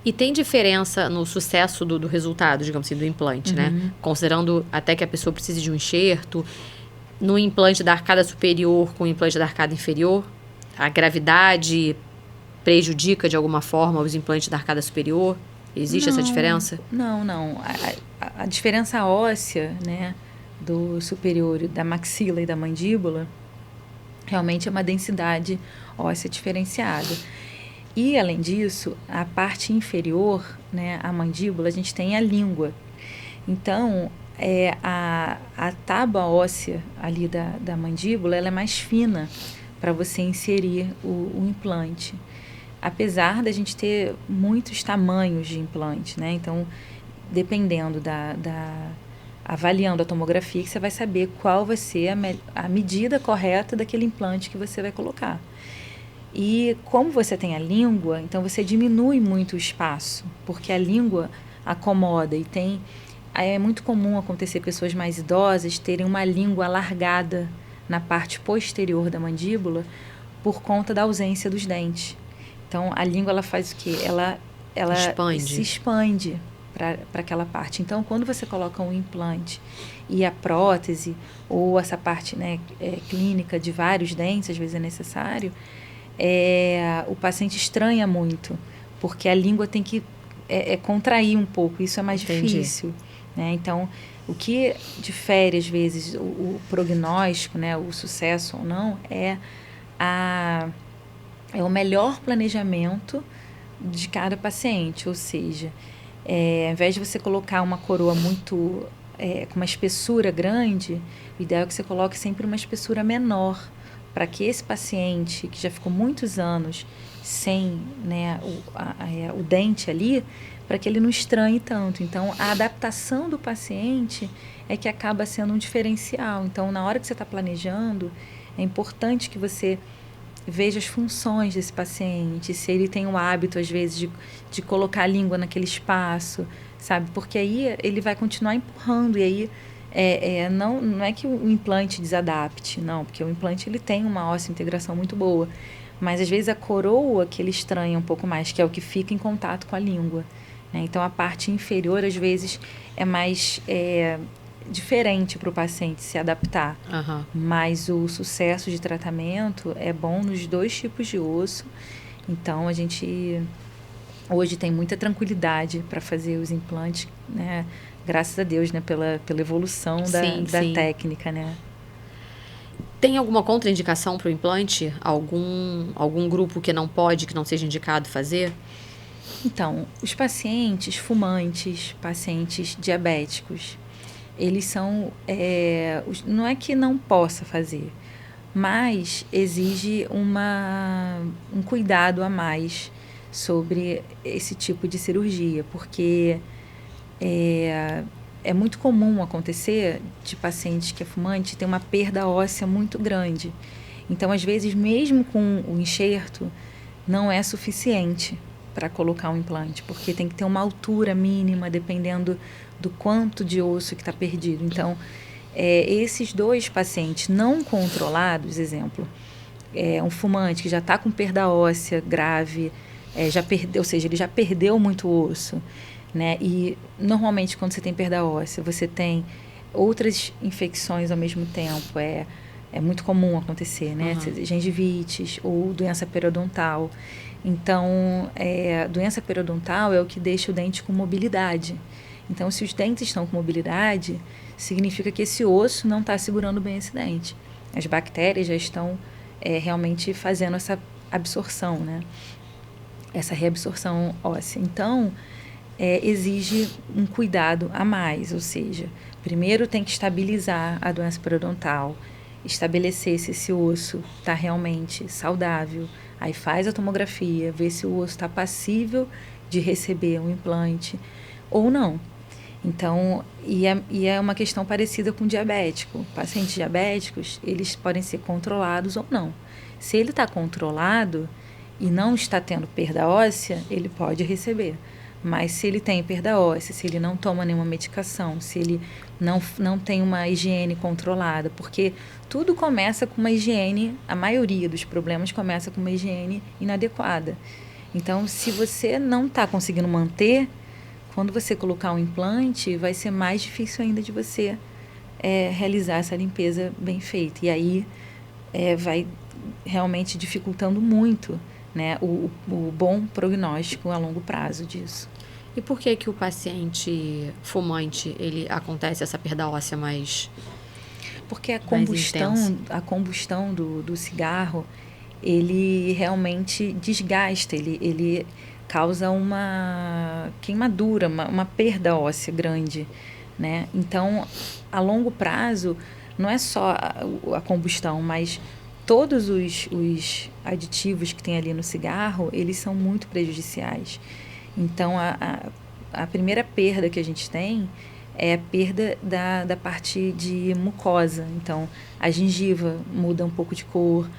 E tem diferença no sucesso do resultado, digamos assim, do implante, né? Considerando até que a pessoa precise de um enxerto, no implante da arcada superior com o implante da arcada inferior, a gravidade prejudica de alguma forma os implantes da arcada superior? Existe essa diferença? Não. A diferença óssea, né, do superior, da maxila e da mandíbula, realmente é uma densidade óssea diferenciada. E, além disso, a parte inferior, né, a mandíbula, a gente tem a língua. Então, a tábua óssea ali da mandíbula, ela é mais fina para você inserir o implante. Apesar da gente ter muitos tamanhos de implante, né? Então, dependendo avaliando a tomografia, que você vai saber qual vai ser a medida correta daquele implante que você vai colocar. E como você tem a língua, então você diminui muito o espaço, porque a língua acomoda e é muito comum acontecer pessoas mais idosas terem uma língua alargada na parte posterior da mandíbula por conta da ausência dos dentes. Então, a língua, ela faz o quê? Ela se expande para aquela parte. Então, quando você coloca um implante e a prótese, ou essa parte, né, clínica de vários dentes, às vezes é necessário, o paciente estranha muito, porque a língua tem que contrair um pouco, isso é mais difícil. Né? Então, o que difere, às vezes, o prognóstico, né, o sucesso ou não, é o melhor planejamento de cada paciente, ou seja, ao invés de você colocar uma coroa muito com uma espessura grande, o ideal é que você coloque sempre uma espessura menor, para que esse paciente que já ficou muitos anos sem, né, o dente ali, para que ele não estranhe tanto. Então, a adaptação do paciente é que acaba sendo um diferencial. Então, na hora que você está planejando, é importante que você veja as funções desse paciente, se ele tem o hábito, às vezes, de colocar a língua naquele espaço, sabe? Porque aí ele vai continuar empurrando, e aí não é que o implante desadapte, não, porque o implante ele tem uma óssea integração muito boa, mas às vezes a coroa que ele estranha um pouco mais, que é o que fica em contato com a língua, né? Então a parte inferior às vezes é mais diferente para o paciente se adaptar, mas o sucesso de tratamento é bom nos dois tipos de osso. Então a gente hoje tem muita tranquilidade para fazer os implantes, né? Graças a Deus, né? Pela evolução da técnica, né? Tem alguma contraindicação para o implante? Algum grupo que não pode, que não seja indicado fazer? Então, os pacientes fumantes, pacientes diabéticos, eles são... não é que não possa fazer, mas exige um cuidado a mais sobre esse tipo de cirurgia, porque é muito comum acontecer de paciente que é fumante ter uma perda óssea muito grande. Então, às vezes, mesmo com o enxerto, não é suficiente para colocar um implante, porque tem que ter uma altura mínima, dependendo do quanto de osso que está perdido. Então, esses dois pacientes não controlados, exemplo, um fumante que já está com perda óssea grave, ou seja, ele já perdeu muito osso, né? E normalmente quando você tem perda óssea, você tem outras infecções ao mesmo tempo. É muito comum acontecer, né? Gengivites ou doença periodontal. Então, doença periodontal é o que deixa o dente com mobilidade. Então, se os dentes estão com mobilidade, significa que esse osso não está segurando bem esse dente. As bactérias já estão realmente fazendo essa absorção, né? Essa reabsorção óssea. Então, exige um cuidado a mais, ou seja, primeiro tem que estabilizar a doença periodontal, estabelecer se esse osso está realmente saudável, aí faz a tomografia, vê se o osso está passível de receber um implante ou não. Então, e é uma questão parecida com diabético. Pacientes diabéticos, eles podem ser controlados ou não. Se ele está controlado e não está tendo perda óssea, ele pode receber. Mas se ele tem perda óssea, se ele não toma nenhuma medicação, se ele não tem uma higiene controlada, porque tudo começa com uma higiene, a maioria dos problemas começa com uma higiene inadequada. Então, se você não está conseguindo manter, quando você colocar um implante, vai ser mais difícil ainda de você realizar essa limpeza bem feita. E aí vai realmente dificultando muito, né, o bom prognóstico a longo prazo disso. E por que o paciente fumante, ele acontece essa perda óssea mais Porque a intensa? combustão do cigarro, ele realmente desgasta, ele causa uma queimadura, uma perda óssea grande, né? Então, a longo prazo, não é só a combustão, mas todos os aditivos que tem ali no cigarro, eles são muito prejudiciais. Então, a primeira perda que a gente tem é a perda da parte de mucosa. Então, a gengiva muda um pouco de cor,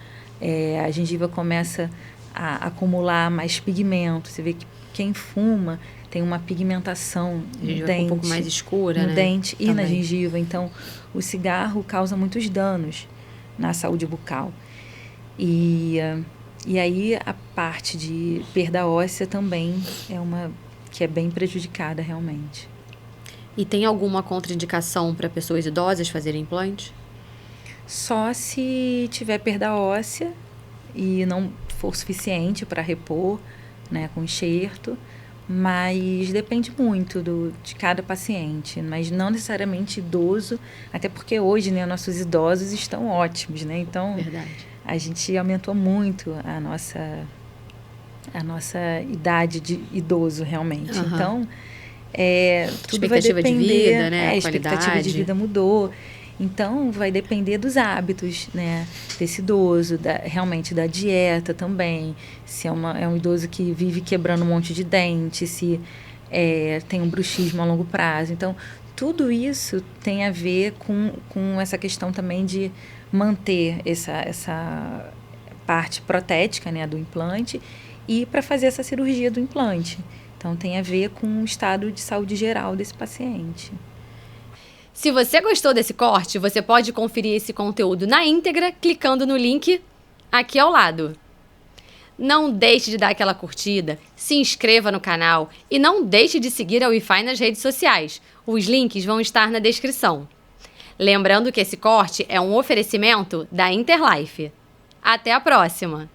a gengiva começa a acumular mais pigmento. Você vê que quem fuma tem uma pigmentação no dente, um pouco mais escura, no né? dente e Também. na gengiva. Então, o cigarro causa muitos danos na saúde bucal. E aí a parte de perda óssea também é uma que é bem prejudicada realmente. E tem alguma contraindicação para pessoas idosas fazerem implante? Só se tiver perda óssea e não for suficiente para repor, né, com enxerto, mas depende muito de cada paciente, mas não necessariamente idoso, até porque hoje, né, nossos idosos estão ótimos, né? Então, Verdade. a gente aumentou muito a nossa idade de idoso realmente. Aham. Então, tudo vai Expectativa de depender, vida, né? a expectativa de Qualidade. vida mudou. Então, vai depender dos hábitos, né, desse idoso, realmente da dieta também. Se é um idoso que vive quebrando um monte de dente, se tem um bruxismo a longo prazo. Então, tudo isso tem a ver com essa questão também de manter essa parte protética, né, do implante e para fazer essa cirurgia do implante. Então, tem a ver com o estado de saúde geral desse paciente. Se você gostou desse corte, você pode conferir esse conteúdo na íntegra clicando no link aqui ao lado. Não deixe de dar aquela curtida, se inscreva no canal e não deixe de seguir a Wi-Fi nas redes sociais. Os links vão estar na descrição. Lembrando que esse corte é um oferecimento da Interlife. Até a próxima!